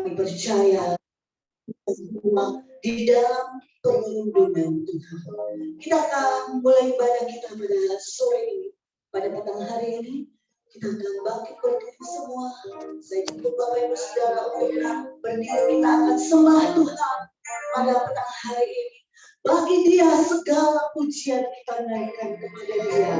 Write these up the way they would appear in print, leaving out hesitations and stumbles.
percaya semua di dalam perlindungan Tuhan. Kita akan mulai ibadah kita pada sore ini, pada petang hari ini. Kita akan bangkit berdiri semua. Saya jemput Bapak Ibu Saudara untuk berdiri. Kita akan sembah Tuhan pada petang hari ini. Bagi Dia segala pujian kita naikkan kepada Dia.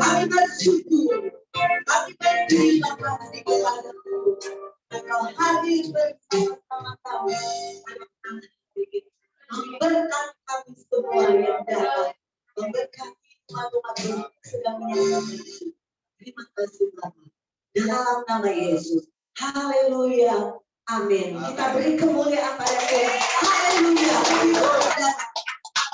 Kami bersyukur, kami berterima kasih kepadamu. Engkau hadir bersama kami, memberkati kami semua yang datang, memberkati umat-umat yang sedang menyaksikan. Terima kasih Bapak. Dalam nama Yesus. Haleluya. Amin. Kita beri kemuliaan pada Tuhan. Haleluya.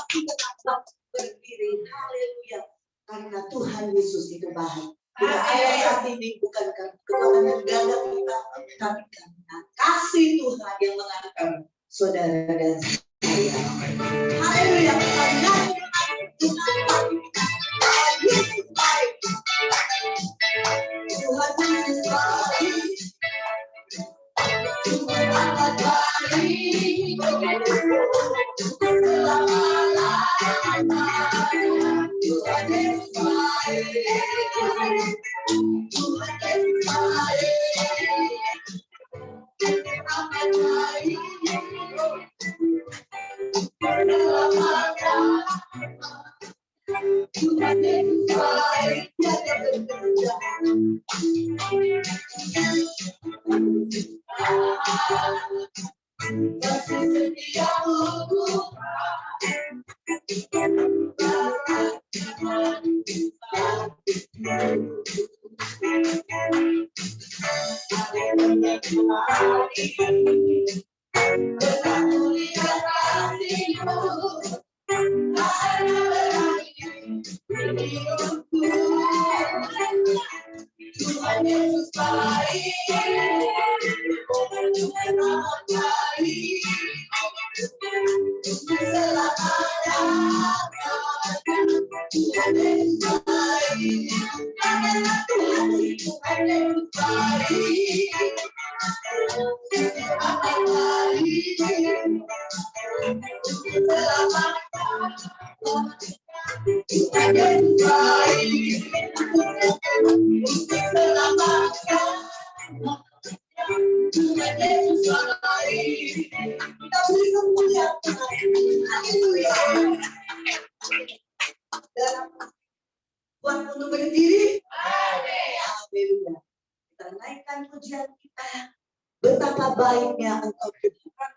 Kita tetap berdiri. Haleluya. Karena Tuhan Yesus itu baik. Tidak ada saat ini bukan karena kekuatan ganda kita, tapi karena kasih Tuhan yang mengangkat saudara dan saya. Haleluya. Yesus baik. Tuhan Yesus baik. Tuhan amat baik. Selama-lamanya. Tuhan Yesus baik. Tuhan Yesus baik. Amat baik. Selama-lamanya. Tuhan Yesus baik. Jaga bekerja. Kasih setiamu Tuhan Yesus baik. Tuhan amat baik. Selamanya. Tuhan Yesus baik. Tuhan Yesus baik. Amat baik. Selamanya. Tuhan Yesus baik. Selamanya. Tuhan Yesus baik. Kita beri kemuliaan. Haleluya. Buat untuk berdiri. Haleluya. Kita naikkan pujian kita. Betapa baiknya Engkau Tuhan.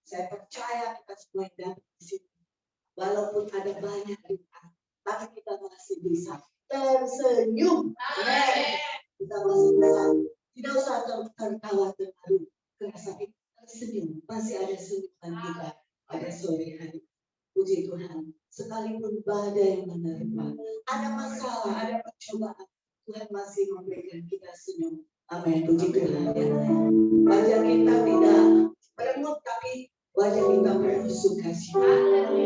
Saya percaya kita semua yang datang di sini, walaupun ada banyak rintangan, tapi kita masih bisa tersenyum. Kita masih bisa, tidak usah tertawa terharu, tapi tersenyum. Masih ada senyuman kita pada sore hari. Puji Tuhan, sekalipun badai menerpa, ada masalah, ada percobaan, Tuhan masih memberikan kita senyum. Amin. Puji Tuhan. Wajah kita tidak merengut, tapi wajah kita penuh sukacita.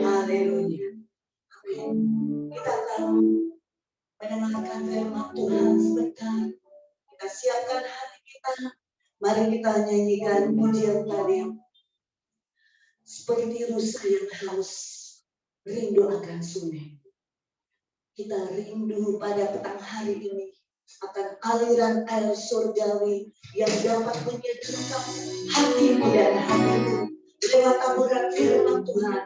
Haleluya. Amin. Kita akan mendengarkan firman Tuhan sebentar. Kita siapkan hati kita. Mari kita nyanyikan pujian tadi. Seperti rusa yang haus, rindu akan sungai. Kita rindu pada petang hari ini akan aliran air surgawi yang dapat menyejukkan hatimu dan hatiku lewat taburan firman Tuhan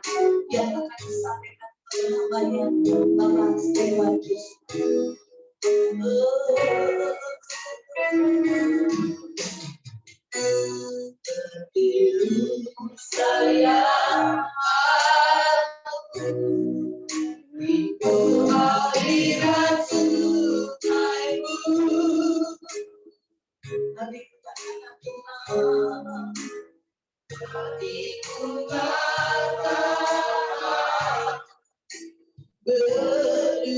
yang akan disampaikan oleh hamba-Nya Bapak Stefanus. Sayang aku, rindu aliran sungaimu. Hatiku tak akan hilang, hatiku tak akan berhenti.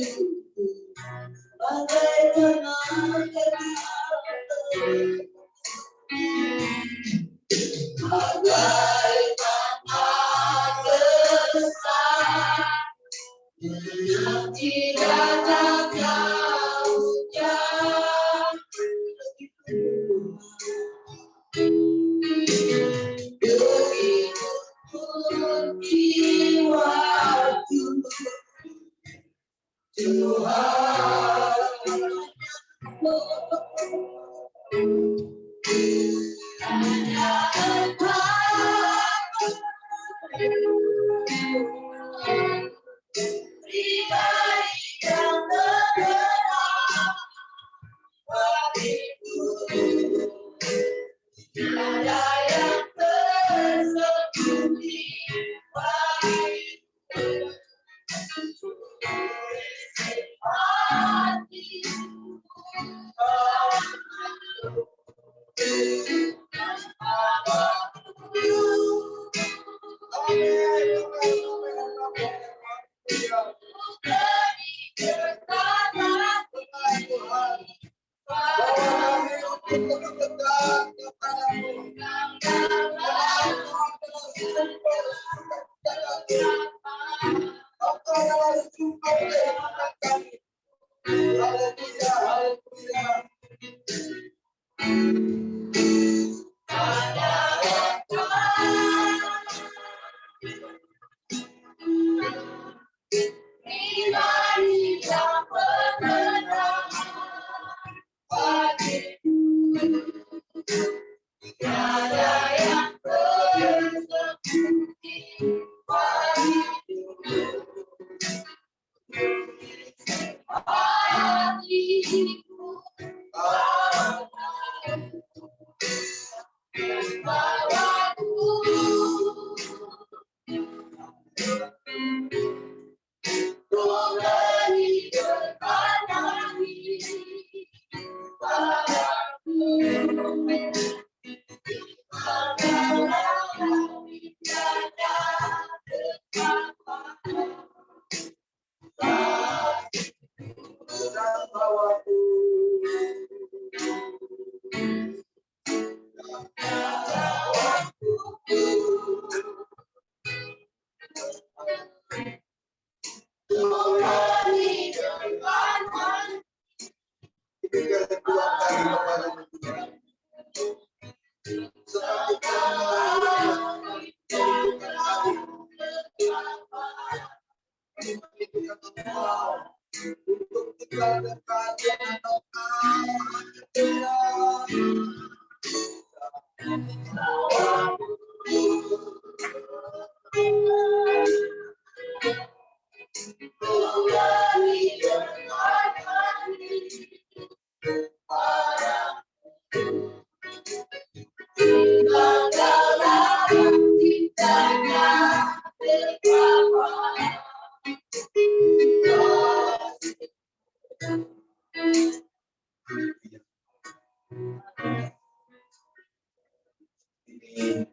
Ini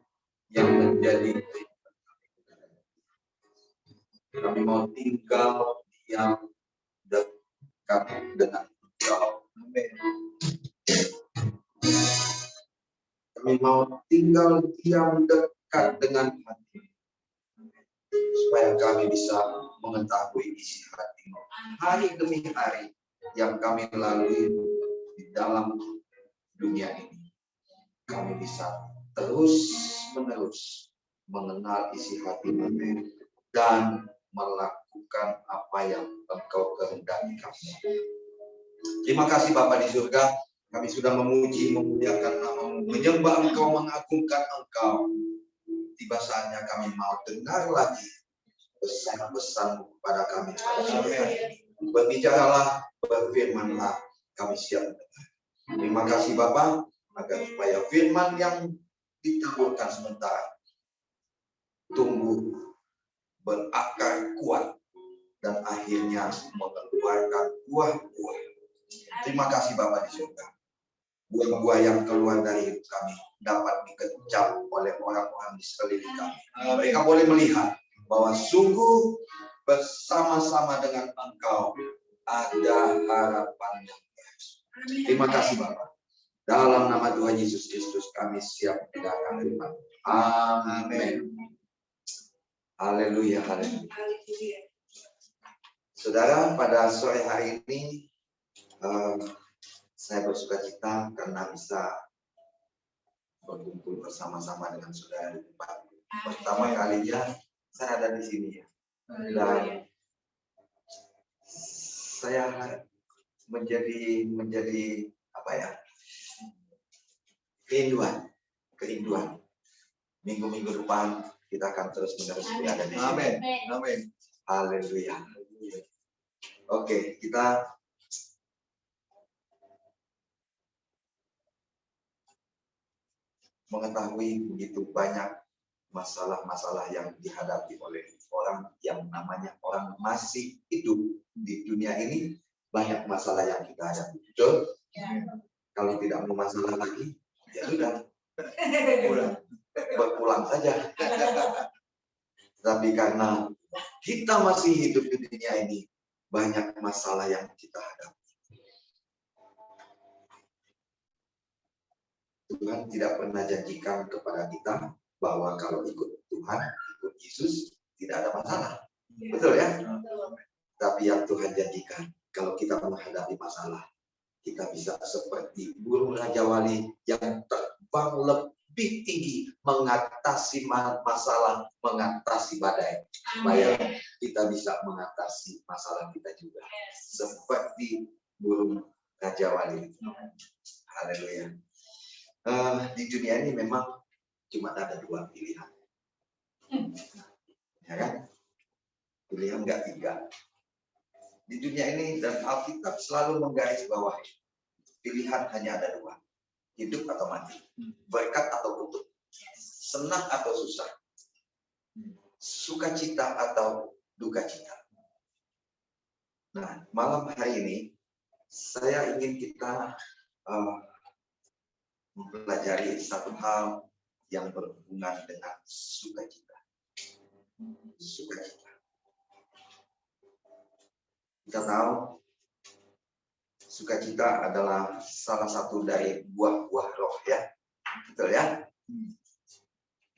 yang menjadi kami mau tinggal yang dekat dengan Engkau. Amin. Kami mau tinggal yang dekat dengan hati, supaya kami bisa mengetahui isi hati-Mu hari demi hari yang kami lalui di dalam dunia ini. Kami bisa terus-menerus mengenal isi hati-Mu dan melakukan apa yang Engkau kehendaki kami. Terima kasih Bapa di surga, kami sudah memuji, memuliakan nama-Mu, menyembah Engkau, mengagungkan Engkau. Tiba saatnya kami mau dengar lagi pesan-pesan-Mu kepada kami pada sore hari ini. Berbicaralah, berfirmanlah, kami siap mendengar. Terima kasih Bapa, agar supaya firman yang ditaburkan sementara tumbuh, berakar kuat, dan akhirnya mengeluarkan buah-buah. Terima kasih Bapa di surga. Buah-buah yang keluar dari hidup kami dapat dikecap oleh orang-orang di sekeliling kami. Mereka boleh melihat bahwa sungguh bersama-sama dengan Engkau ada harapan yang baik. Terima kasih Bapa. Dalam nama Tuhan Yesus Kristus kami siap mendengarkan firman. Amin. Haleluya, haleluya. Saudara, pada sore hari ini saya bersukacita karena bisa berkumpul bersama-sama dengan saudara di tempat. Pertama kalinya saya ada di sini ya. Dan saya menjadi apa ya? Kerinduan. Minggu-minggu depan kita akan terus menerus berada di sini. Amin. Amin. Haleluya. Oke, kita mengetahui begitu banyak masalah-masalah yang dihadapi oleh orang yang namanya orang masih hidup di dunia ini. Banyak masalah yang kita hadapi. Betul? Ya. Kalau tidak mau masalah lagi, ya sudah. Pulang. Berpulang saja. Tapi karena kita masih hidup di dunia ini, banyak masalah yang kita hadapi. Tuhan tidak pernah janjikan kepada kita bahwa kalau ikut Tuhan, ikut Yesus, tidak ada masalah. Betul ya? Tapi yang Tuhan janjikan, kalau kita menghadapi masalah, kita bisa seperti burung Raja Wali yang terbang lebih tinggi, mengatasi masalah, mengatasi badai. Supaya kita bisa mengatasi masalah kita juga. Seperti burung Raja Wali. Haleluya. Di dunia ini memang cuma ada dua pilihan. Ya kan? Pilihan enggak tiga. Di dunia ini dan Alkitab selalu menggarisbawahi pilihan hanya ada dua, hidup atau mati, berkat atau kutuk, senang atau susah, sukacita atau duka cita. Nah, malam hari ini saya ingin kita mempelajari satu hal yang berhubungan dengan sukacita. Sukacita. Kita tahu sukacita adalah salah satu dari buah-buah roh ya. Betul ya?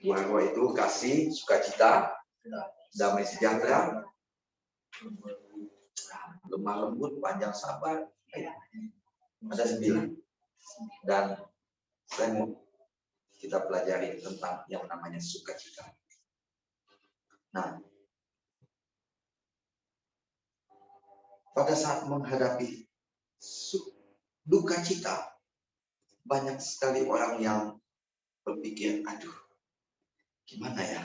Buah roh itu kasih, sukacita, damai sejahtera, lemah lembut, panjang sabar. Ada 9. Dan saya mau kita pelajari tentang yang namanya sukacita. Nah, pada saat menghadapi duka cita, banyak sekali orang yang berpikir, aduh, gimana ya?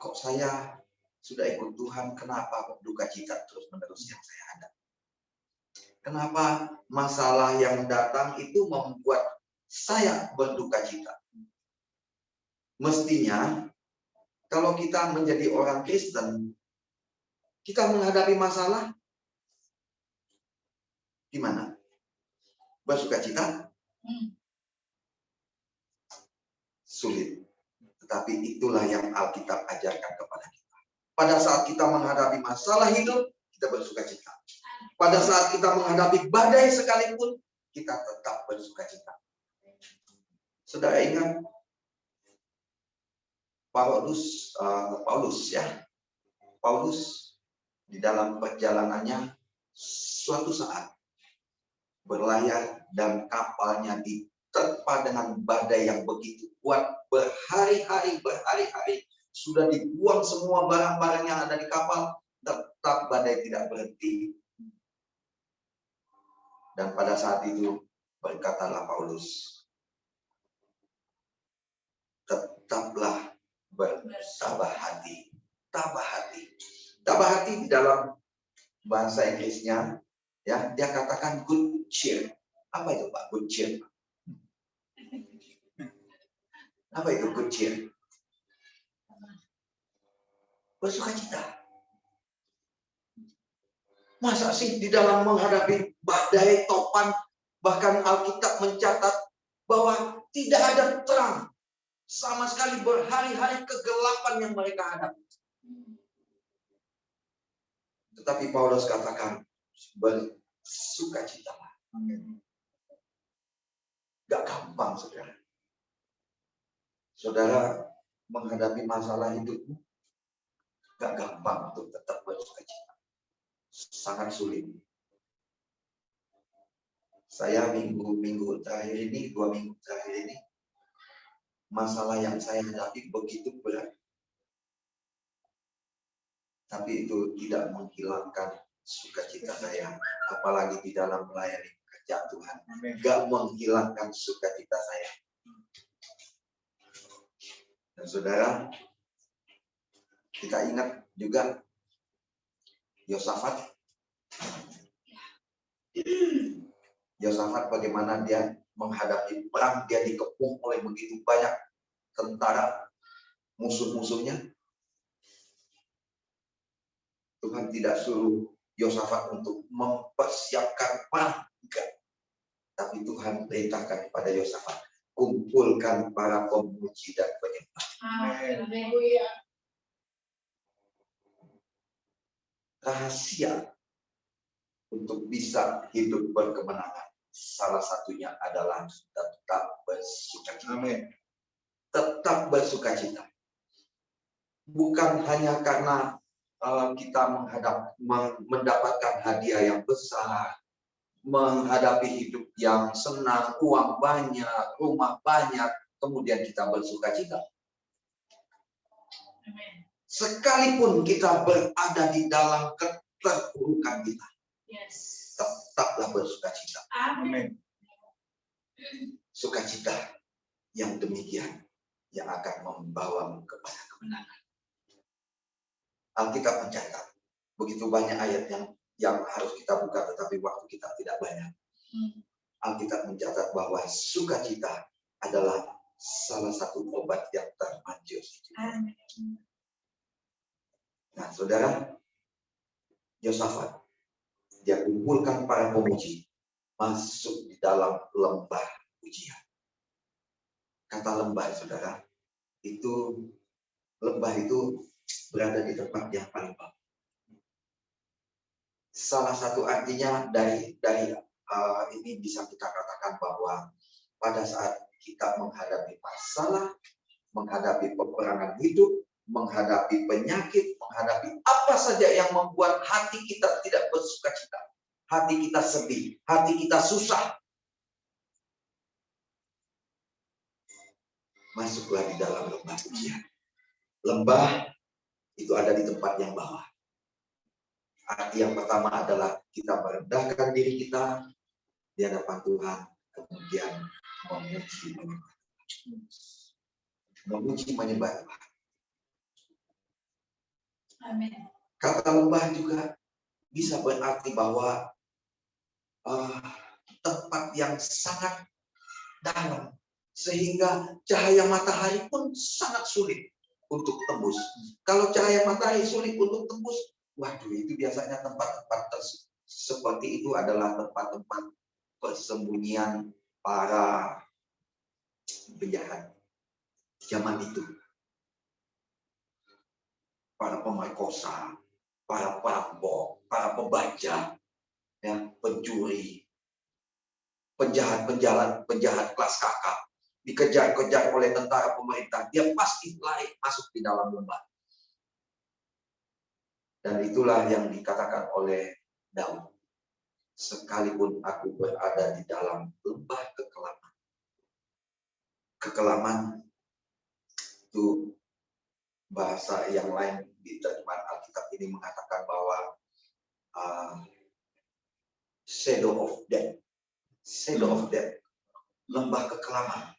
Kok saya sudah ikut Tuhan, kenapa duka cita terus-menerus yang saya hadapi? Kenapa masalah yang datang itu membuat saya berduka cita? Mestinya, kalau kita menjadi orang Kristen, kita menghadapi masalah, gimana? Bersuka cita? Sulit. Tetapi itulah yang Alkitab ajarkan kepada kita. Pada saat kita menghadapi masalah hidup, kita bersuka cita. Pada saat kita menghadapi badai sekalipun, kita tetap bersuka cita. Saudara ingat Paulus di dalam perjalanannya suatu saat berlayar dan kapalnya diterpa dengan badai yang begitu kuat berhari-hari sudah dibuang semua barang-barang yang ada di kapal, tetap badai tidak berhenti. Dan pada saat itu berkatalah Paulus, tetaplah bertabah hati. Tabah hati di dalam bahasa Inggrisnya, ya, dia katakan good cheer. Apa itu Pak? Good cheer. Apa itu good cheer? Bersuka cita. Masa sih di dalam menghadapi badai, topan, bahkan Alkitab mencatat bahwa tidak ada terang. Sama sekali berhari-hari kegelapan yang mereka hadapi. Tetapi Paulus katakan, bersukacitalah. Gak gampang, saudara. Saudara menghadapi masalah hidupmu, gak gampang untuk tetap bersukacita. Sangat sulit. Saya minggu terakhir ini, 2 minggu terakhir ini, masalah yang saya hadapi begitu berat. Tapi itu tidak menghilangkan sukacita saya, apalagi di dalam melayani pekerjaan Tuhan, Amin. gak menghilangkan sukacita saya. Dan saudara, kita ingat juga Yosafat. Yosafat bagaimana dia menghadapi perang, dia dikepung oleh begitu banyak tentara musuh-musuhnya. Tuhan tidak suruh Yosafat untuk mempersiapkan perang, enggak. Tapi Tuhan perintahkan kepada Yosafat, kumpulkan para pemuji dan penyembah. Haleluya. Rahasia untuk bisa hidup berkemenangan, salah satunya adalah tetap bersukacita. Amin. Tetap bersukacita. Bukan hanya karena kita mendapatkan hadiah yang besar, menghadapi hidup yang senang, uang banyak, rumah banyak, kemudian kita bersukacita. Sekalipun kita berada di dalam keterpurukan kita, Yes. tetaplah bersukacita. Amin. Sukacita yang demikian yang akan membawamu kepada kemenangan. Alkitab mencatat begitu banyak ayat yang harus kita buka, tetapi waktu kita tidak banyak. Alkitab mencatat bahwa sukacita adalah salah satu obat yang termanjur. Amin. Nah, saudara, Yosafat, dia kumpulkan para pemuji masuk di dalam lembah pujian. Kata lembah, saudara, lembah itu berada di tempat yang paling bawah. Salah satu artinya dari ini bisa kita katakan bahwa pada saat kita menghadapi masalah, menghadapi peperangan hidup, menghadapi penyakit, menghadapi apa saja yang membuat hati kita tidak bersukacita, hati kita sedih, hati kita susah, masuklah di dalam lembah pujian. Lembah itu ada di tempat yang bawah. Arti yang pertama adalah kita merendahkan diri kita di hadapan Tuhan, kemudian memuji menyembah Tuhan. Amin. Kata lembah juga bisa berarti bahwa tempat yang sangat dalam, sehingga cahaya matahari pun sangat sulit untuk tembus. Kalau cahaya matahari sulit untuk tembus, waduh, itu biasanya tempat-tempat seperti itu adalah tempat-tempat persembunyian para penjahat zaman itu. Para pemerkosa, para perampok, para pembajak, ya, pencuri, penjahat kelas kakap, dikejar-kejar oleh tentara pemerintah, dia pasti lari masuk di dalam lembah. Dan itulah yang dikatakan oleh Daud. Sekalipun aku berada di dalam lembah kekelaman. Kekelaman itu bahasa yang lain di terjemahan Alkitab ini mengatakan bahwa shadow of death. Shadow of death. Lembah kekelaman.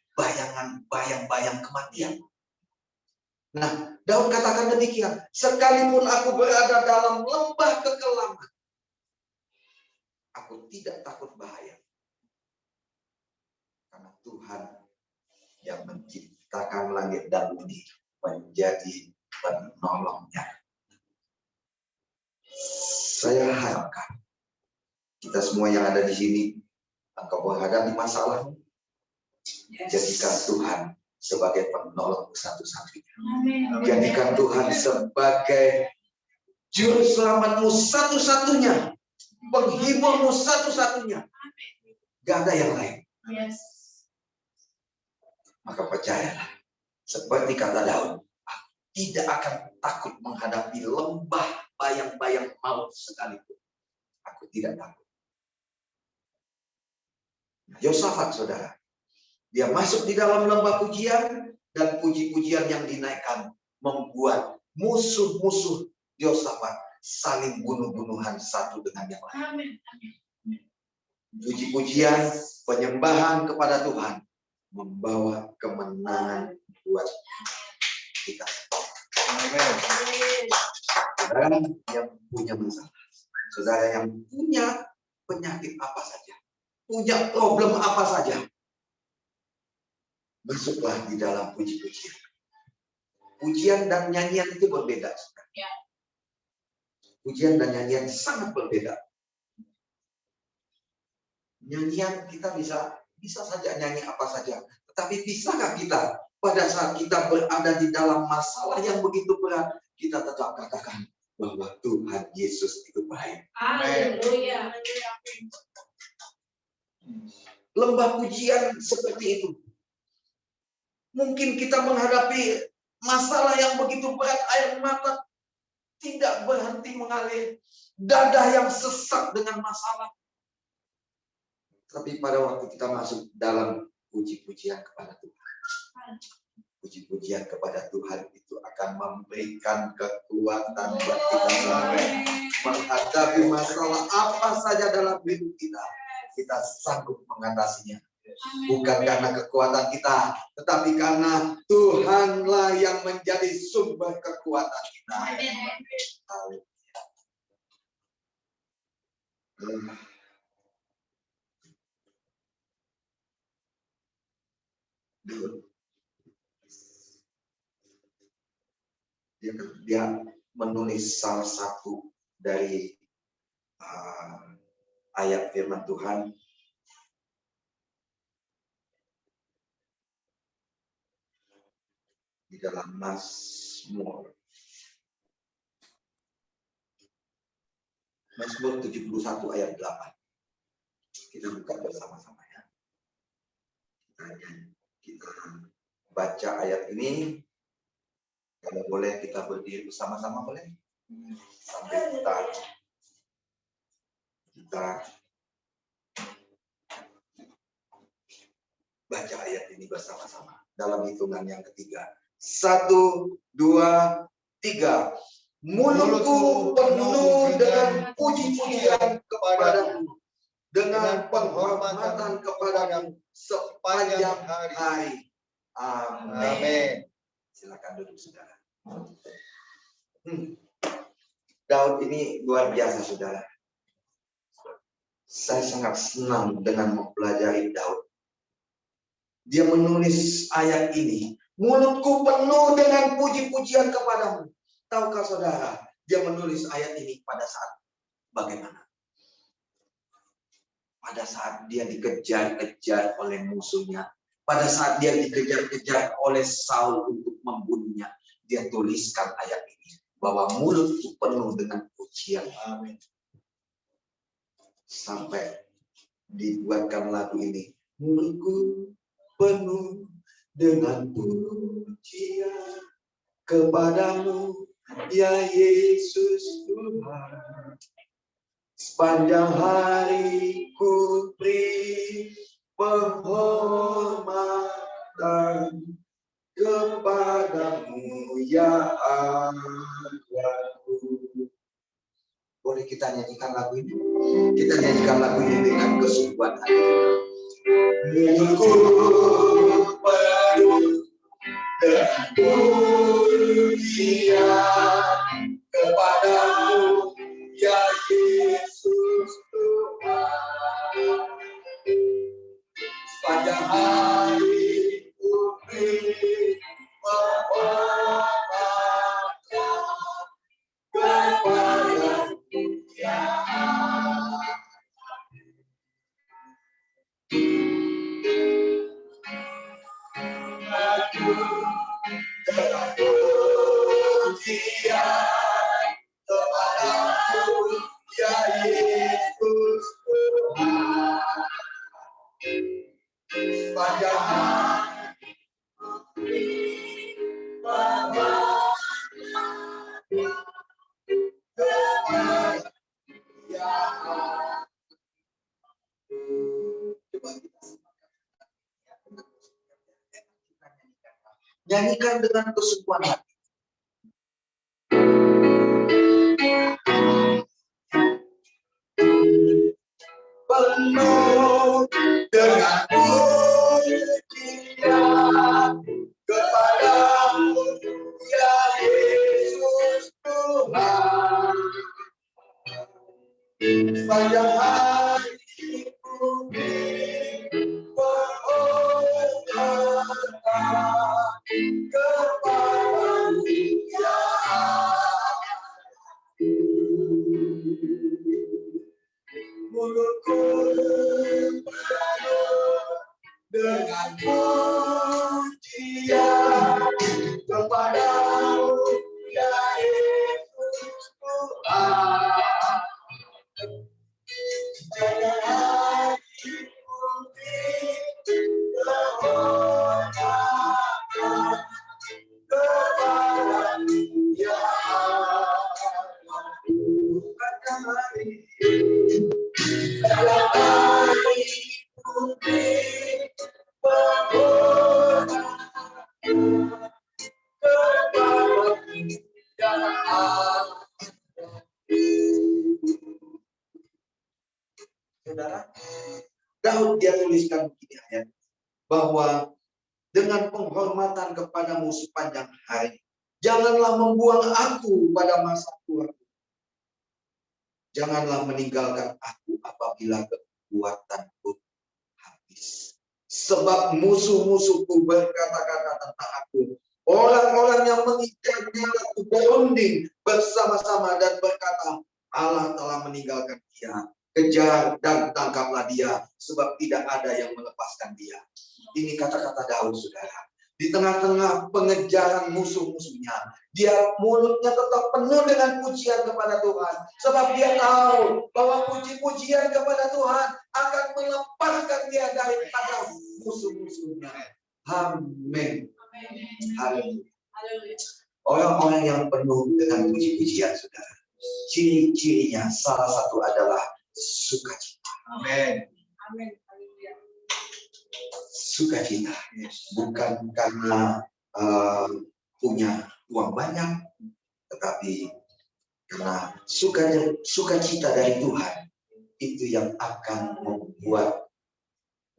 Bayang-bayang kematian. Nah, Daud katakan demikian. Sekalipun aku berada dalam lembah kekelaman, aku tidak takut bahaya. Karena Tuhan yang menciptakan langit dan bumi menjadi penolongnya. Saya harapkan kita semua yang ada di sini, engkau menghadapi masalah, jadikan Tuhan sebagai penolong satu-satunya. Jadikan Tuhan sebagai juru selamatmu satu-satunya, penghiburmu satu-satunya. Gak ada yang lain. Yes. Maka percayalah, seperti kata Daud, aku tidak akan takut menghadapi lembah bayang-bayang maut sekalipun. Aku tidak takut. Yosafat, saudara, dia masuk di dalam lembah pujian, dan puji-pujian yang dinaikkan membuat musuh-musuh Yosafat saling bunuh-bunuhan satu dengan yang lain. Amin. Amin. Puji-pujian, penyembahan kepada Tuhan membawa kemenangan buat kita. Amin. Saudara yang punya masalah, saudara yang punya penyakit apa saja, punya problem apa saja, masuklah di dalam puji-pujian. Pujian dan nyanyian itu berbeda. Ya. Pujian dan nyanyian sangat berbeda. Nyanyian kita bisa saja nyanyi apa saja, tetapi bisakah kita pada saat kita berada di dalam masalah yang begitu berat, kita tetap katakan bahwa Tuhan Yesus itu baik. Haleluya. Lembah pujian seperti itu. Mungkin kita menghadapi masalah yang begitu berat, air mata tidak berhenti mengalir, dada yang sesak dengan masalah. Tapi pada waktu kita masuk dalam puji-pujian kepada Tuhan, puji-pujian kepada Tuhan itu akan memberikan kekuatan buat kita menghadapi masalah apa saja dalam hidup kita. Kita sanggup mengatasinya. Bukan karena kekuatan kita, tetapi karena Tuhanlah yang menjadi sumber kekuatan kita. Dia menulis salah satu dari ayat firman Tuhan di dalam Mazmur 71 ayat 8. Kita buka bersama-sama ya. Kita baca ayat ini. Kalau boleh kita berdiri bersama-sama boleh? Sampai kita baca ayat ini bersama-sama. Dalam hitungan yang ketiga. 1, 2, 3. Mulutku penuh dengan puji-pujian kepadamu, dengan penghormatan kepadamu sepanjang hari. Amin. Silakan duduk saudara. Daud ini luar biasa saudara. Saya sangat senang dengan mempelajari Daud. Dia menulis ayat ini. Mulutku penuh dengan puji-pujian kepadamu. Tahukah saudara, dia menulis ayat ini pada saat bagaimana? Pada saat dia dikejar-kejar oleh musuhnya. Pada saat dia dikejar-kejar oleh Saul untuk membunuhnya. Dia tuliskan ayat ini. Bahwa mulutku penuh dengan pujian. Amin. Sampai dibuatkan lagu ini. Mulutku penuh dengan pujian kepadamu, ya Yesus Tuhan. Sepanjang hari ku beri penghormatan kepadamu, ya Allahku. Boleh kita nyanyikan lagu ini? Kita nyanyikan lagu ini dengan kesungguhan hati. Mulutku penuh dengan pujian kepadamu, ya Yesus Tuhan. Sepanjang hari ku beri penghormatan kepadamu, ya aku dengan pujian kepadamu, ya Yesus Tuhan. Sepanjang hari nyanyikan dengan kesungguhan hati. penuh dengan pujian kepadamu ya Yesus Tuhan. Sepanjang hariku berhormatan kepadamu ya mulutku penuh dengan pujian kepadamu ya Yesus Tuhan. Jaga hatiku berhormatan kepadamu ya Allah. Bukankah hari Saudara, Daud dia tuliskan begini ayat, bahwa dengan penghormatan kepadamu sepanjang hari, janganlah membuang aku pada masa tua. Janganlah meninggalkan aku apabila kekuatanku habis. Sebab musuh-musuhku berkata-kata tentang aku. Orang-orang yang mengincarnya aku berunding bersama-sama dan berkata, Allah telah meninggalkan dia. Kejar dan tangkaplah dia, sebab tidak ada yang melepaskan dia. Ini kata-kata Daud, saudara. Di tengah-tengah pengejaran musuh-musuhnya, dia mulutnya tetap penuh dengan pujian kepada Tuhan. Sebab dia tahu bahwa puji-pujian kepada Tuhan akan melepaskan dia daripada musuh-musuhnya. Amin. Haleluya. Orang-orang yang penuh dengan puji-pujian, saudara, ciri-cirinya salah satu adalah sukacita. Amin. Amin. Haleluya. Sukacita, bukan karena punya uang banyak, tetapi karena sukacita dari Tuhan itu yang akan membuat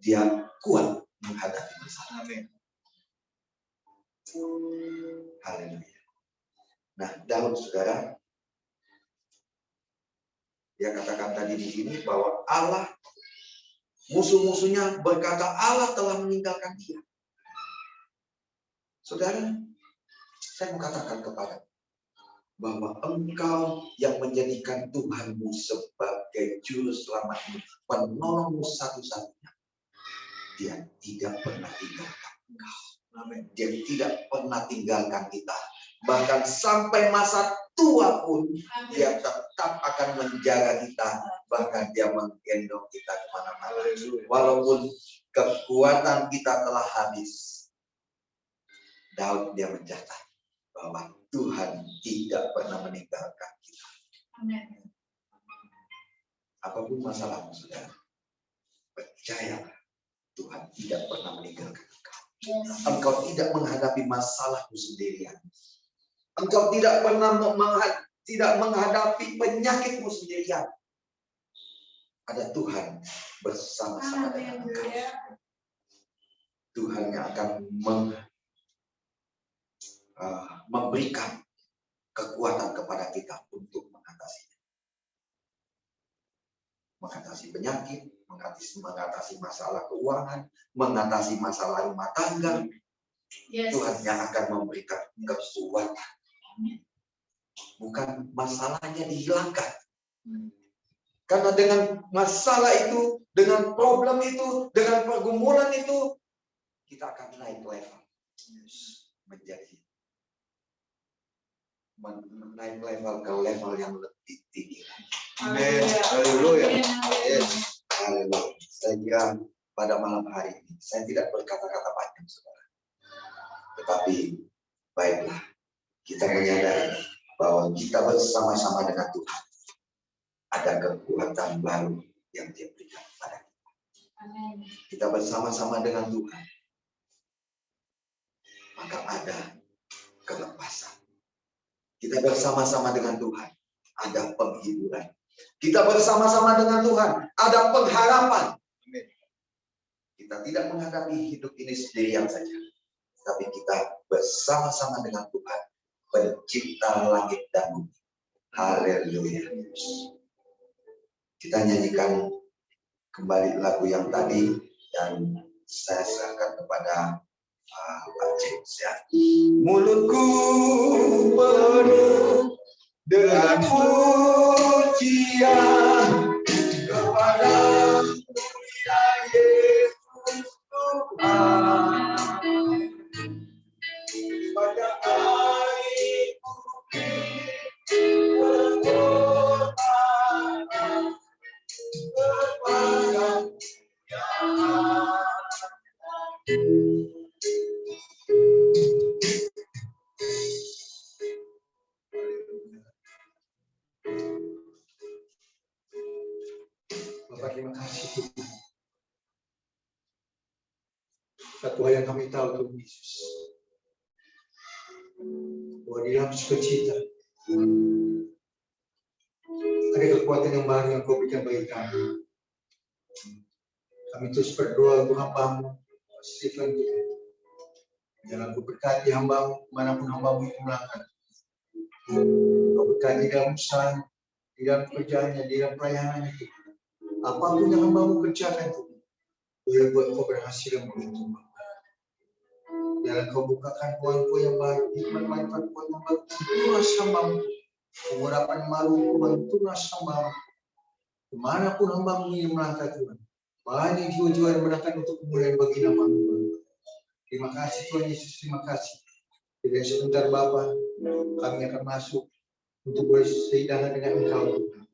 dia kuat menghadapi masalah. Amin. Haleluya. Nah, Daud, saudara, dia katakan tadi di sini bahwa Allah, musuh-musuhnya berkata Allah telah meninggalkan dia. Saudara, saya mau katakan kepada bahwa engkau yang menjadikan Tuhanmu sebagai juru selamatmu, penolongmu satu-satunya, dia tidak pernah tinggalkan engkau. Amin. Dia tidak pernah tinggalkan kita. Bahkan sampai masa tua pun dia tetap akan menjaga kita. Bahkan dia menggendong kita kemana-mana. Walaupun kekuatan kita telah habis. Daud dia mencatat bahwa Tuhan tidak pernah meninggalkan kita. Amin. Apapun masalahmu, saudara, percayalah Tuhan tidak pernah meninggalkan engkau. Engkau tidak menghadapi masalahmu sendirian. Engkau tidak pernah menghadapi penyakitmu sendirian. Ada Tuhan bersama-sama dengan engkau. Tuhan yang akan memberikan kekuatan kepada kita untuk mengatasinya. Mengatasi penyakit, mengatasi masalah keuangan, mengatasi masalah rumah tangga. Yes. Tuhan yang akan memberikan kekuatan. Bukan masalahnya dihilangkan. Karena dengan masalah itu, dengan problem itu, dengan pergumulan itu, kita akan naik level. Naik level ke level yang lebih tinggi. Amin. Haleluya. Yes. Haleluya. Saya kira pada malam hari ini, saya tidak berkata-kata panjang, saudara. Tetapi, baiklah, kita menyadari bahwa kita bersama-sama dengan Tuhan. Ada kekuatan baru yang Dia berikan kepada kita. Amin. Kita bersama-sama dengan Tuhan. Maka ada kelepasan. Kita bersama-sama dengan Tuhan. Ada penghiburan. Kita bersama-sama dengan Tuhan. Ada pengharapan. Kita tidak menghadapi hidup ini sendirian saja. Tapi kita bersama-sama dengan Tuhan. Pencipta langit dan bumi. Haleluya. Kita nyanyikan kembali lagu yang tadi. Dan saya serahkan kepada Pak James ya. Mulutku penuh dengan pujian kepada Mulia Yesus Tuhan. Pada air pengorbanan kepada Bapak, terima kasih Tuhan. Satu hal yang kami tahu Tuhan Yesus, bahwa di dalam sukacita ada kekuatan yang baru yang Kau berikan bagi kami. Kami terus berdoa untuk hamba-Mu, Stephen Tuhan. Jangan Kau berkati hamba-Mu, manapun hamba-Mu itu melangkah. Kau berkati dalam usaha, di dalam pekerjaannya, di dalam pelayanannya Tuhan. Apapun yang hamba-Mu kerjakan Tuhan, boleh buat Kau berhasil dan beruntung. Jangan Kau bukakan poin-poin yang baru, hikmat manfaat poin yang baru, tunas hamba-Mu. Pengurapan malu Tuhan, tunas hamba-Mu. Kemanapun hamba-Mu ingin melangkah Tuhan. Banyak jiwa-jiwa yang berangkat untuk kemuliaan bagi nama-Mu. Terima kasih Tuhan Yesus, terima kasih. Jadi sebentar Bapa, kami akan masuk untuk berseidangan dengan Engkau Tuhan.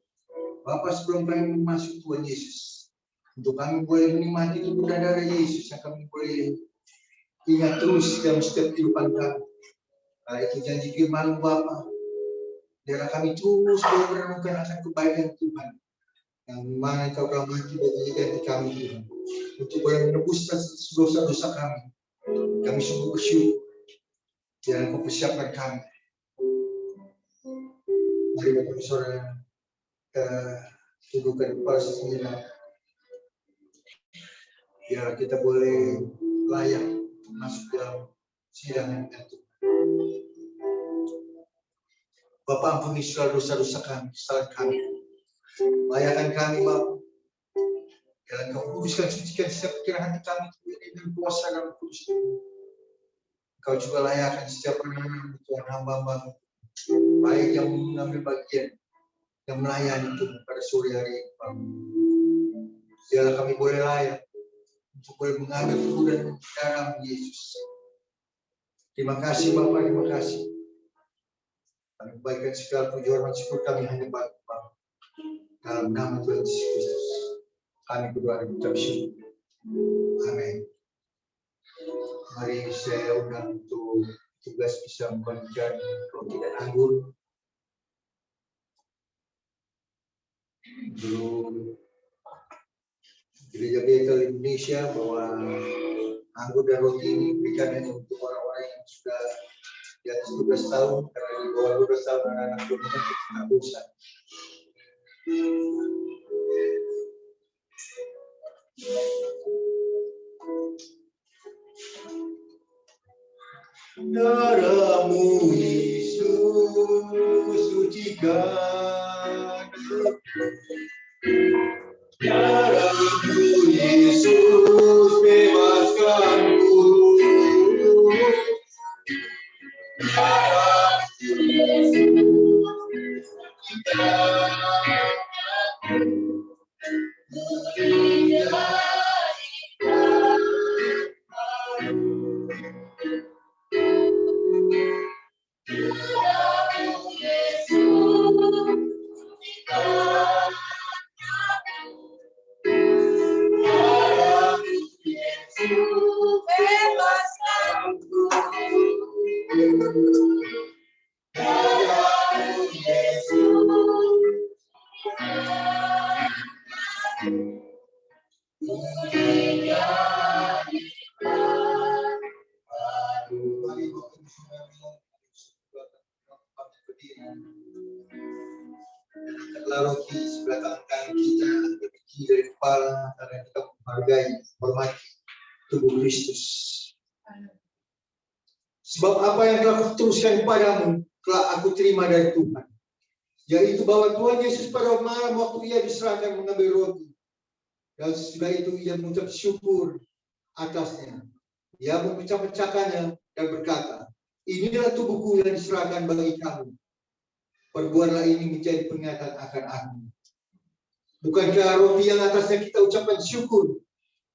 Bapa, sebelum kami masuk Tuhan Yesus, untuk kami boleh menikmati tubuh dan darah Yesus yang kami boleh ingat terus dalam setiap kehidupan kami. Itu janji firman Bapa. Biarlah kami terus boleh merenungkan akan kebaikan Tuhan. Yang mana Engkau telah mati bagi ganti kami Tuhan. Untuk boleh menebus dosa-dosa kami. Kami sungguh bersyukur. Biarlah Kau persiapkan kami. Mari Bapak Saudara tundukkan kepala sejenak. Biar kita boleh layak masuk dalam sidangan itu. Bapak, ampuni segala dosa-dosa kami, kesalahan kami. Layakan kami, Bapak. Biarlah Kau kuduskan, sucikan setiap pikiran hati kami dengan kuasa dalam kudus. Kau juga layakan setiap anak-anak Tuhan hamba-Hamba, baik yang mengambil bagian, yang melayani Tuhan pada sore hari ini, Bapak. Biarlah kami boleh layak untuk boleh mengambil tubuh dan darah Yesus. Terima kasih Bapak, terima kasih. Kami baikkan segala puji hormat syukur kami hanya bagi Bapak. Dalam nama Tuhan Yesus Kristus, kami berdoa dan mengucap syukur. Amin. Mari saya undang untuk tugas bisa membagikan roti dan anggur. Dulu Gereja Bethel Indonesia bahwa anggur dan roti ini diberikan hanya untuk orang-orang yang sudah di atas 12 tahun, karena di bawah 12 tahun anak-anak belum tidak dosa. Darah-Mu Yesus sucikan, darah-Mu Yesus bebaskanku, darah-Mu Yesus adalah roti sebelah tangan kita, berdiri dari kepala karena kita menghargai, hormati tubuh Kristus. Sebab apa yang telah kuteruskan padamu telah aku terima dari Tuhan, yaitu bahwa Tuhan Yesus pada malam waktu ia diserahkan mengambil roti, dan sesudah itu ia mengucap syukur atasnya. Ia memecah-pecahkannya dan berkata, inilah tubuhku yang diserahkan bagi kamu. Perbuatlah ini menjadi peringatan akan aku. Bukankah roti yang atasnya kita ucapkan syukur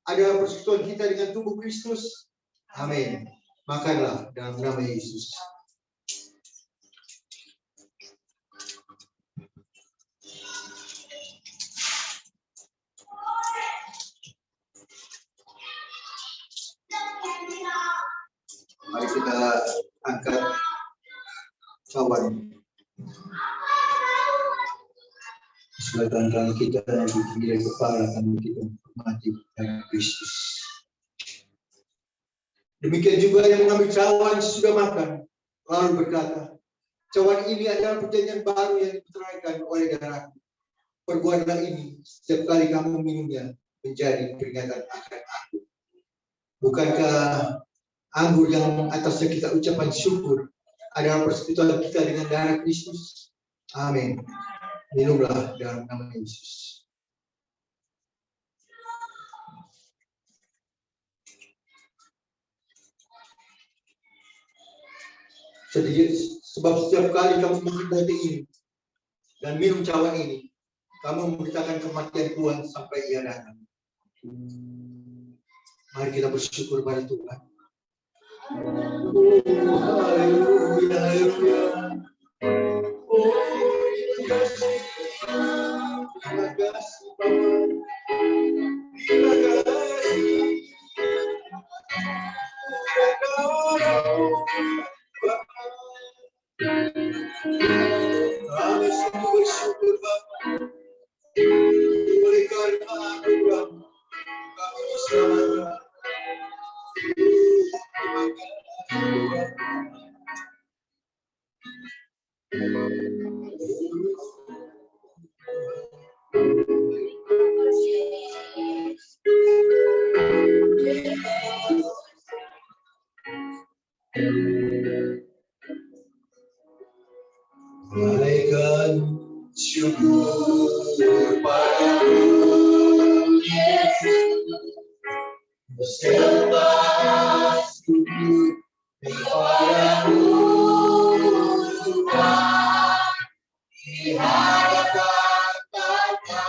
adalah persekutuan kita dengan tubuh Kristus? Amin. Makanlah dalam nama Yesus. Mari kita angkat cawan. Sebelah kanan kita yang di kepala kami kita menghormati Kristus. Demikian juga yang mengambil cawan sesudah makan, lalu berkata, cawan ini adalah perjanjian baru yang diteraikan oleh darahku. Perbuatlah ini setiap kali kamu minumnya menjadi peringatan akan aku. Bukankah anggur yang atasnya kita ucapkan syukur adalah persekutuan kita dengan darah Kristus? Amin. Minumlah dalam nama Yesus. Sebab setiap kali kamu makan roti ini dan minum cawan ini, kamu memberitakan kematian Tuhan sampai ia datang. Mari kita bersyukur pada Tuhan. Haleluya, haleluya. Terima kasih Bapa. Terima kasih. Kami sungguh bersyukur Bapa. Oleh karena anugerah kami diselamatkan. Terima kasih. Malaikat syukur padamu Yesus, bersembah sujud kepadamu Tuhan, di hadapan tata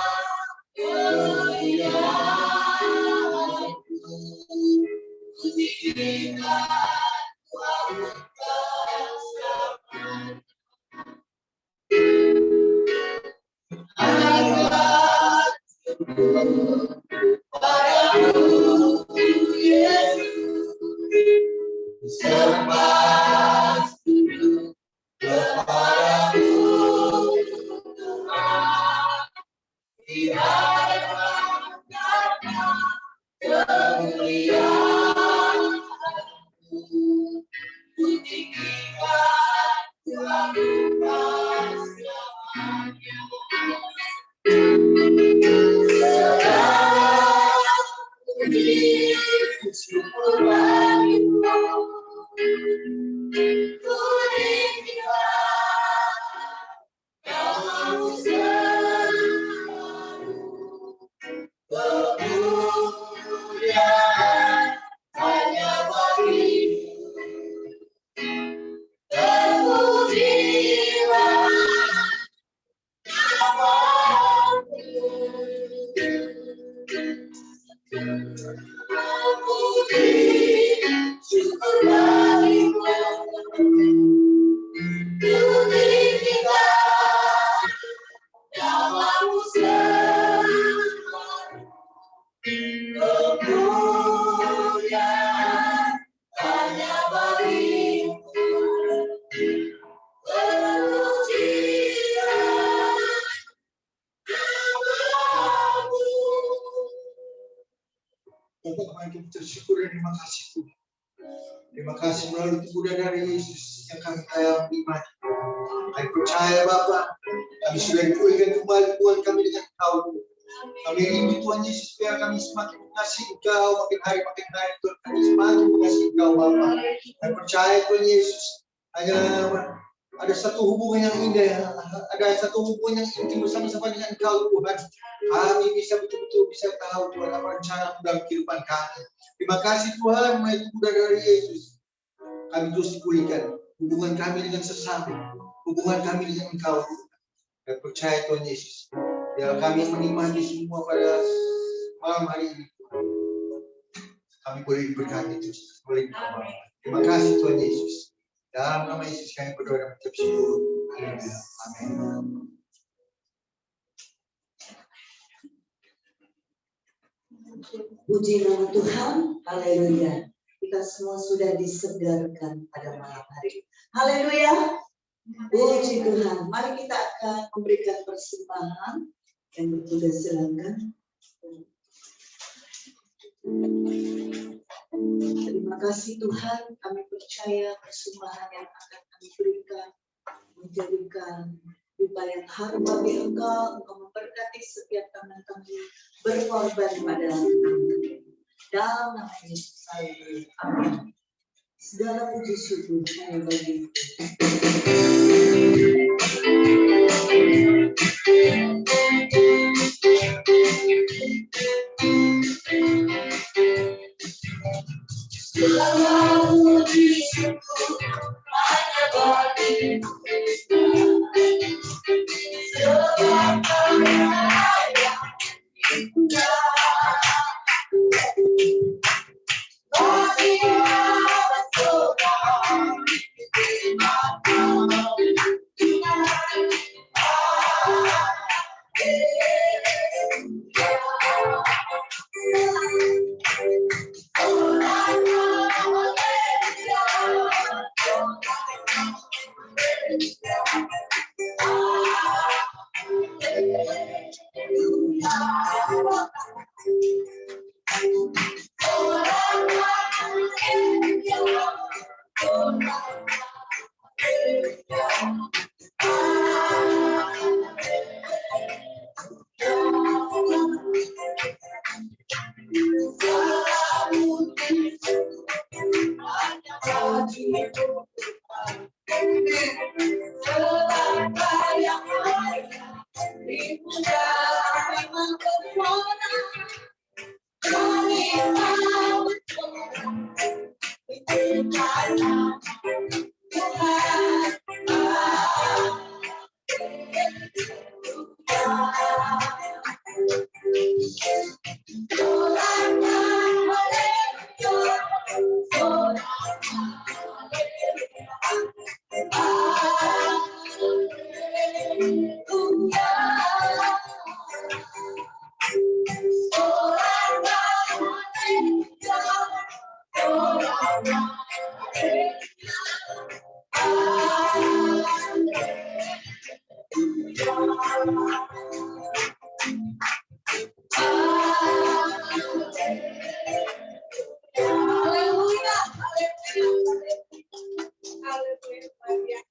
kemuliaan-Mu, ku tinggikan Tuhan kasih. Angkat padamu Yesus, sembah sujud kepadamu Tuhan, di hadapan tata kemuliaan-Mu, ku tinggikan Tuhan selamanya. Syukur bagimu, ku tinggikan namamu selalu, kemuliaan hanya bagimu, terpujilah namamu. Syukur bagimu, ku tinggikan namamu selalu, kemuliaan hanya bagimu, terpujilah namamu. Bapak, mari kita bersyukur dan terima kasih Tuhan. Terima kasih melalui tubuh dan darah Yesus yang kami layang nikmati. Kami percaya Bapa, kami sudah dipulihkan kembali Tuhan kami dengan Engkau. Kami rindu Tuhan Yesus biar kami semakin mengasihi Engkau, makin hari Tuhan kami semakin mengasihi Engkau Bapa. Kami percaya Tuhan Yesus hanya ada satu hubungan yang indah, ada satu hubungan yang intim bersama-sama dengan Engkau Tuhan. Kami bisa betul-betul bisa tahu Tuhan apa rencana dalam kehidupan kami. Terima kasih Tuhan, melalui tubuh dari Yesus kami terus dipulihkan. Hubungan kami dengan sesama, hubungan kami dengan Engkau. Dan percaya Tuhan Yesus, biar kami menikmati semua pada malam hari ini. Kami boleh diberkati terus, boleh diberkati. Terima kasih Tuhan Yesus. Dalam nama Yesus kami berdoa dan mengucap syukur. Haleluya. Amin. Puji nama Tuhan, haleluya. Kita semua sudah disegarkan pada malam hari. Haleluya. Puji Tuhan. Mari kita akan memberikan persembahan yang bertugas silakan. Terima kasih Tuhan, kami percaya persembahan yang akan kami berikan menjadikan dupa yang harum bagi Engkau memberkati setiap tangan kami berkorban pada Engkau. Dalam nama Yesus, amin. Segala puji syukur hanya bagi segala puji syukur hanya bagi sebab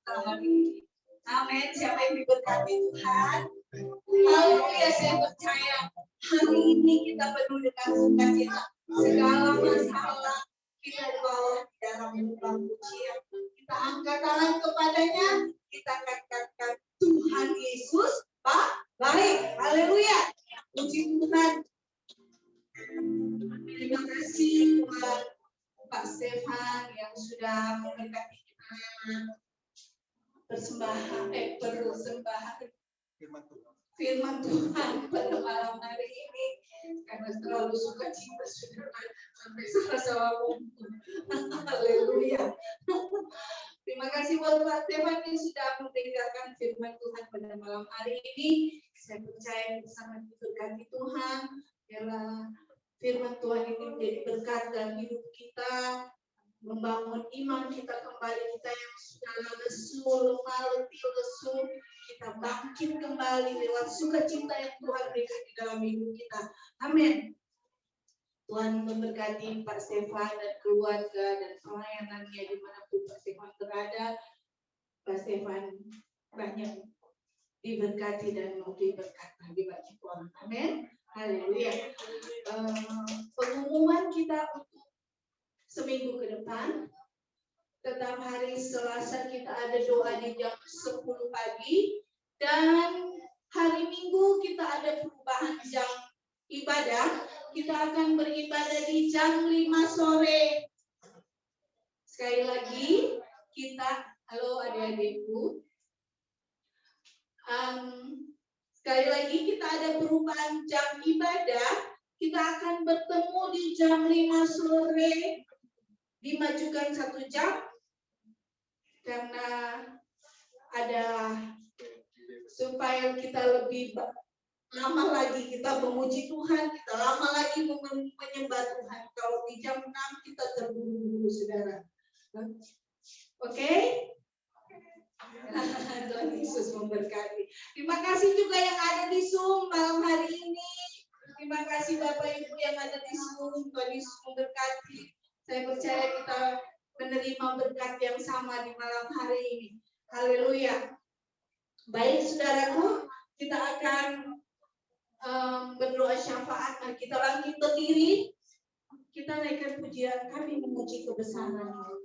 Kau Amin. Siapa yang diberkati Tuhan? Haleluya, saya percaya hari ini kita penuh dengan sukacita. Segala masalah kita bawa di dalam lubang pujian. Kita angkat tangan kepadanya, kita katakan Tuhan Yesus baik. Haleluya. Puji Tuhan. Terima kasih buat Pak Stefan yang sudah memberkati kita persembahan firman Tuhan pada malam hari ini, karena terlalu suka cita sudah sampai salah-salah ngomong. Haleluya. Terima kasih buat Pak Stefan yang sudah mendengarkan firman Tuhan pada malam hari ini. Saya percaya sangat diberkati Tuhan. Biarlah firman Tuhan ini menjadi berkat dalam hidup kita, membangun iman kita kembali, kita yang sudah lesu, lemah, letih, lesu, kita bangkit kembali lewat sukacita yang Tuhan berikan di dalam hidup kita. Amin. Tuhan memberkati Pak Stefan dan keluarga dan pelayanannya dimanapun Pak Stefan berada. Pak Stefan banyak diberkati dan mau diberkati bagi banyak orang. Amin. Haleluya. Pengumuman kita untuk seminggu ke depan. Tetap hari Selasa kita ada doa di jam 10 pagi. Dan hari Minggu kita ada perubahan jam ibadah. Kita akan beribadah di jam 5 sore. Sekali lagi, halo adik-adikku. Sekali lagi kita ada perubahan jam ibadah. Kita akan bertemu di jam 5 sore. Dimajukan 1 jam. Karena ada supaya kita lebih lama lagi kita memuji Tuhan, kita lama lagi menyembah Tuhan. Kalau di jam 6 kita terburu-buru, saudara. Oke? Tuhan Yesus memberkati. Terima kasih juga yang ada di Zoom malam hari ini. Terima kasih Bapak Ibu yang ada di Zoom. Tuhan Yesus memberkati. Saya percaya kita menerima berkat yang sama di malam hari ini. Haleluya. Baik saudaraku, kita akan berdoa syafaat. Mari kita bangkit berdiri. Kita naikkan pujian, kami memuji kebesaran-Mu.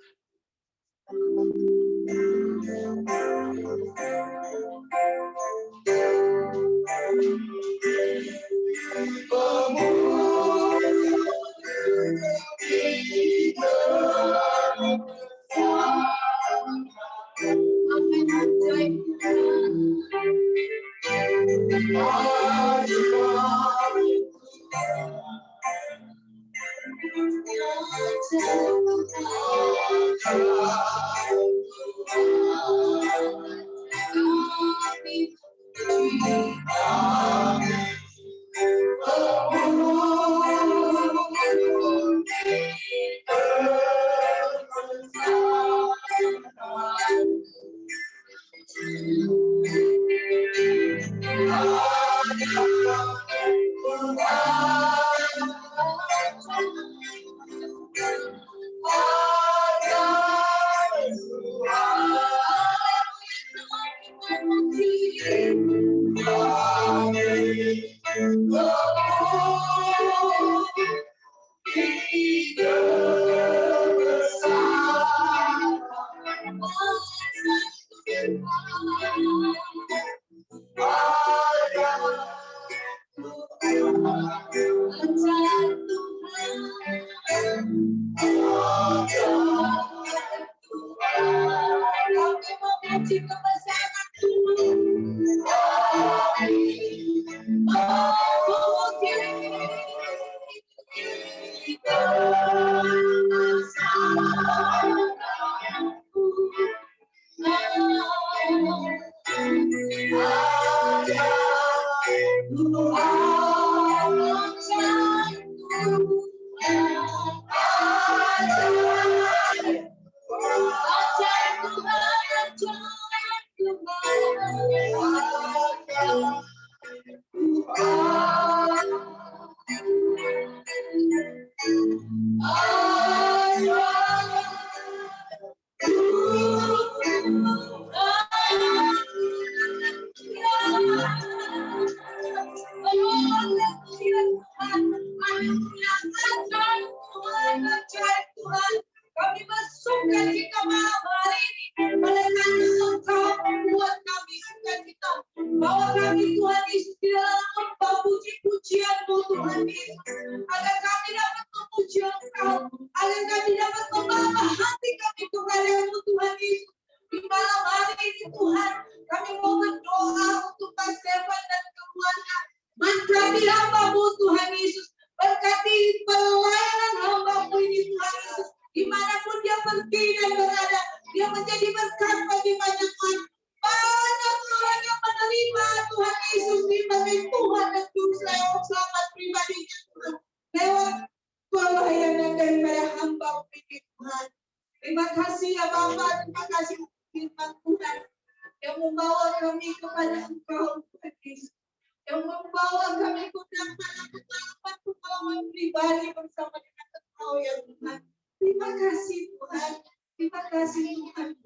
Terima kasih Tuhan.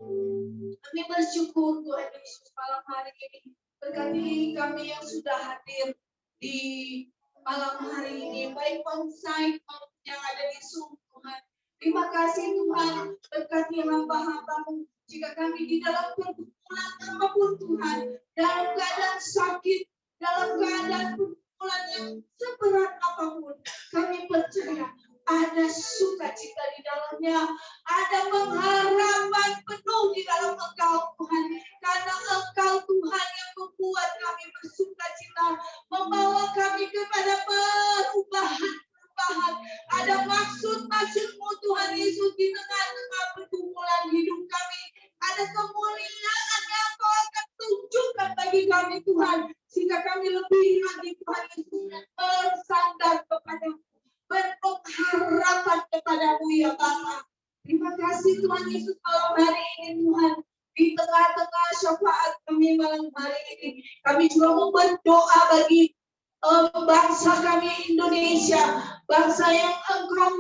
Kami bersyukur Tuhan Yesus malam hari ini. Berkati kami yang sudah hadir di malam hari ini, baik onsite maupun yang ada di Zoom Tuhan. Terima kasih Tuhan, berkati hamba-hamba-Mu. Jika kami di dalam pergumulan apapun Tuhan, dalam keadaan sakit, dalam keadaan pergumulan yang seberat apapun, kami percaya ada sukacita di dalamnya, ada pengharapan penuh di dalam Engkau Tuhan, karena Engkau Tuhan yang membuat kami bersukacita, membawa kami kepada perubahan. Ada maksud-maksud-Mu Tuhan Yesus di tengah-tengah pergumulan hidup kami. Ada kemuliaan yang Engkau akan tunjukkan bagi kami Tuhan, sehingga kami lebih lagi Tuhan Yesus bersandar kepada-Mu, berpengharapan kepada-Mu ya Bapa. Terima kasih Tuhan Yesus malam hari ini Tuhan. Di tengah-tengah syafaat kami malam hari ini, kami juga mau berdoa bagi bangsa kami Indonesia, bangsa yang Engkau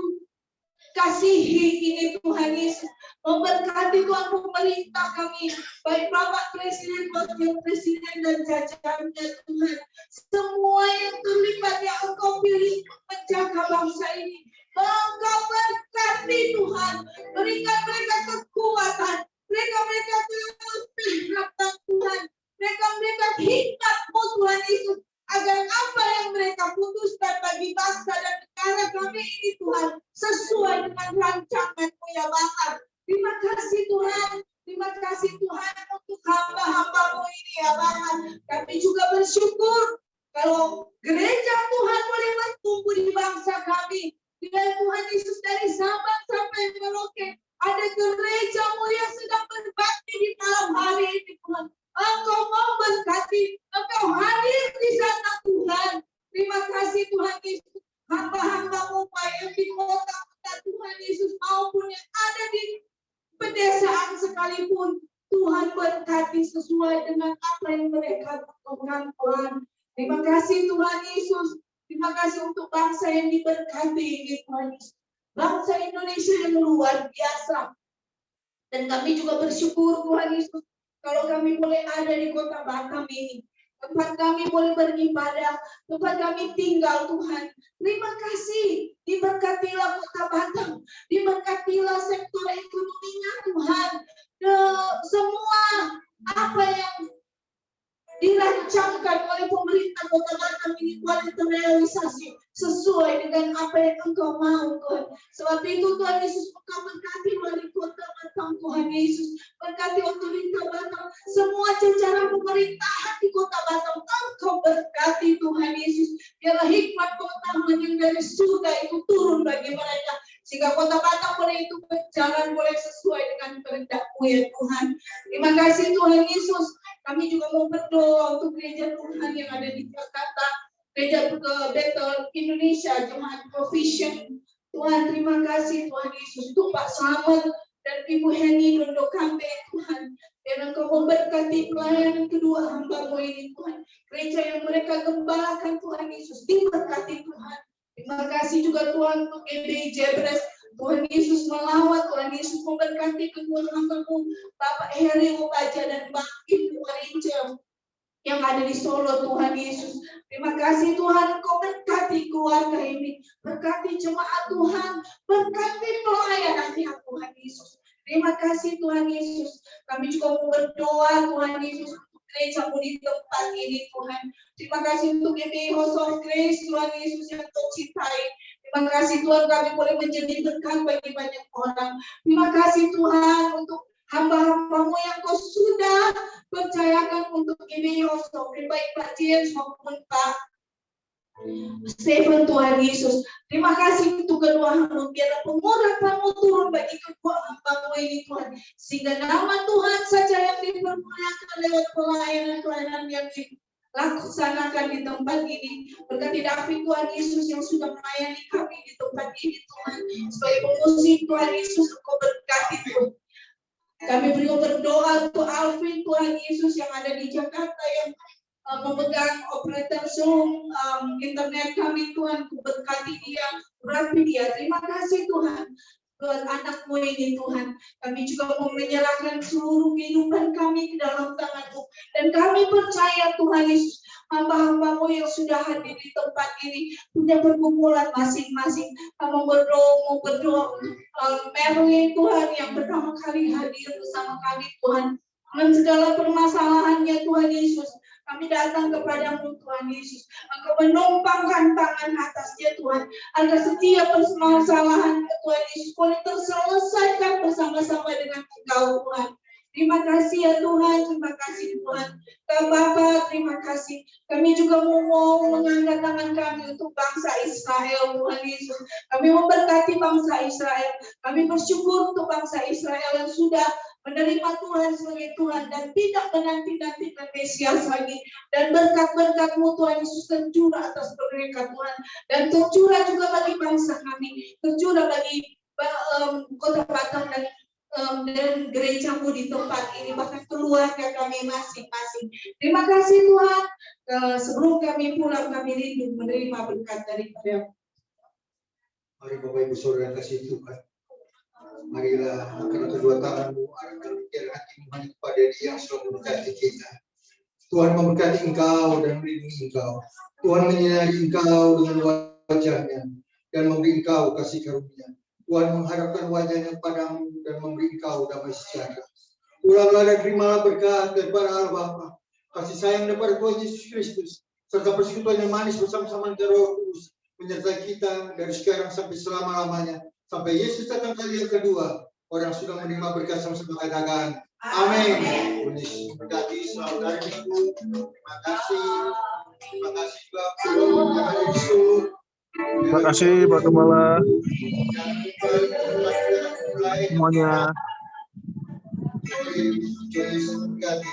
kasihi ini Tuhan Yesus. Memberkati Tuhan pemerintah kami, baik Bapak Presiden, Wakil Presiden dan jajarannya Tuhan. Semua yang terlibat yang Engkau pilih menjaga bangsa ini, Engkau berkati Tuhan, berikan mereka kekuatan, mereka pengharapan Tuhan, mereka hikmat-Mu Tuhan Yesus, agar apa yang mereka putuskan bagi bangsa dan negara kami ini Tuhan, sesuai dengan rancangan-Mu ya Bapa. Terima kasih Tuhan, terima kasih Tuhan untuk hamba-hamba-Mu ini ya Bapa. Kami juga bersyukur kalau gereja Tuhan boleh bertumbuh di bangsa kami. Bila Tuhan Yesus dari Sabang sampai Merauke, ada gereja-Mu yang sedang berbakti di malam hari ini Tuhan. Engkau mau berkati, Engkau hadir di sana Tuhan. Terima kasih Tuhan Yesus. Hamba-hamba-Mu baik di kota-kota Tuhan Yesus maupun yang ada di pedesaan sekalipun, Tuhan berkati sesuai dengan apa yang mereka butuhkan Tuhan. Terima kasih Tuhan Yesus. Terima kasih untuk bangsa yang diberkati ini Tuhan Yesus. Bangsa Indonesia yang luar biasa. Dan kami juga bersyukur Tuhan Yesus, kalau kami boleh ada di kota Batam ini, tempat kami boleh beribadah, tempat kami tinggal Tuhan. Terima kasih, diberkatilah kota Batam, diberkatilah sektor ekonominya Tuhan. Semua apa yang dirancangkan oleh pemerintah kota Batam ini Tuhan terrealisasi sesuai dengan apa yang Engkau mau Tuhan. Sebab itu Tuhan Yesus, Engkau berkati wali kota Batam Tuhan Yesus, berkati otorita Batam, semua jajaran pemerintahan di kota Batam, Engkau berkati Tuhan Yesus. Biarlah hikmat pengetahuan yang dari surga itu turun bagi mereka, sehingga kota Batam boleh itu berjalan boleh sesuai dengan kehendak-Mu ya Tuhan. Terima kasih Tuhan Yesus. Kami juga mau berdoa untuk gereja Tuhan yang ada di Jakarta, gereja Bethel Indonesia, Jemaat Provision. Tuhan, terima kasih Tuhan Yesus untuk Pak Slamet dan Ibu Heni Dondo Kambe Tuhan. Dan Engkau memberkati pelayanan kedua hamba-Mu ini Tuhan. Gereja yang mereka gembalakan Tuhan Yesus, diberkati Tuhan. Terima kasih juga Tuhan untuk GBI Jebres. Tuhan Yesus melawat, Tuhan Yesus memberkati kedua hamba-Mu, Bapak Heri Upaja dan Mbak Ibu Arinca yang ada di Solo Tuhan Yesus. Terima kasih Tuhan, Engkau berkati keluarga ini, berkati jemaat Tuhan, berkati pelayanannya Tuhan Yesus. Terima kasih Tuhan Yesus. Kami juga mau berdoa Tuhan Yesus untuk gereja-Mu di tempat ini Tuhan. Terima kasih untuk GBI House of Grace Tuhan Yesus yang Kau cintai. Terima kasih Tuhan, kami boleh menjadi berkat bagi banyak orang. Terima kasih Tuhan untuk hamba-hamba-Mu yang Kau sudah percayakan untuk ini Yosef, baik Pak James maupun Pak Stephen Tuhan Yesus. Terima kasih untuk kedua hamba, biarlah pengurapan-Mu turun bagi kedua hamba-Mu ini Tuhan, sehingga nama Tuhan saja yang dipermuliakan lewat pelayanan-pelayanan yang laksanakan di tempat ini. Berkati David Tuhan Yesus yang sudah melayani kami di tempat ini Tuhan, sebagai pengusik Tuhan Yesus, Engkau berkati Tuhan. Kami berdoa untuk Alvin Tuhan Yesus yang ada di Jakarta yang memegang operator Zoom internet kami Tuhan, berkati dia, berkati dia. Terima kasih Tuhan. buat anak-Mu ini Tuhan. Kami juga mau menyerahkan seluruh kehidupan kami ke dalam tangan-Mu. Dan kami percaya Tuhan Yesus, hamba-hamba-Mu yang sudah hadir di tempat ini punya pergumulan masing-masing. Kami berdoa untuk Merlin Tuhan yang pertama kali hadir bersama kami Tuhan. Dengan segala permasalahannya Tuhan Yesus, kami datang kepadamu Tuhan Yesus. Engkau menumpangkan tangan atasnya Tuhan. Agar setiap permasalahan Tuhan Yesus boleh terselesaikan bersama-sama dengan Engkau Tuhan. Terima kasih ya Tuhan, terima kasih Tuhan. Bapa, terima kasih. Kami juga mau mengangkat tangan kami untuk bangsa Israel Tuhan Yesus. Kami memberkati bangsa Israel. Kami bersyukur untuk bangsa Israel yang sudah menerima Tuhan sebagai Tuhan dan tidak menanti-nantikan Mesias lagi. Dan berkat-berkat-Mu Tuhan Yesus tercurah atas mereka Tuhan. Dan tercurah juga bagi bangsa kami. Tercurah bagi Kota Batam dan gereja-Mu di tempat ini, bahkan keluarga kami masing-masing. Terima kasih Tuhan. Sebelum kami pulang, kami rindu menerima berkat daripada. Mari Bapak Ibu Saudara kasih Tuhan. Marilah karena kedua tangan-Mu, arahkan pikiran hati-Mu hanya kepada Dia yang selalu memberkati kita. Tuhan memberkati Engkau dan melindungi Engkau. Tuhan menyinari Engkau dengan wajah-Nya dan memberi Engkau kasih karunia. Tuhan mengharapkan wajah-Nya padamu dan memberi Engkau damai sejahtera. Ulanglah dan terimalah berkat daripada Allah Bapa, kasih sayang daripada Tuhan Yesus Kristus, serta persekutuan yang manis bersama-sama dengan Roh Kudus menyertai kita dari sekarang sampai selama-lamanya. Sampai Yesus datang kali yang kedua, orang sudah menerima berkat sama-sama katakan amin. Tuhan Yesus berkati selalu hari Minggu. Terima kasih. Terima kasih Bapak. Terima kasih Pak Gembala semuanya. Terima kasih.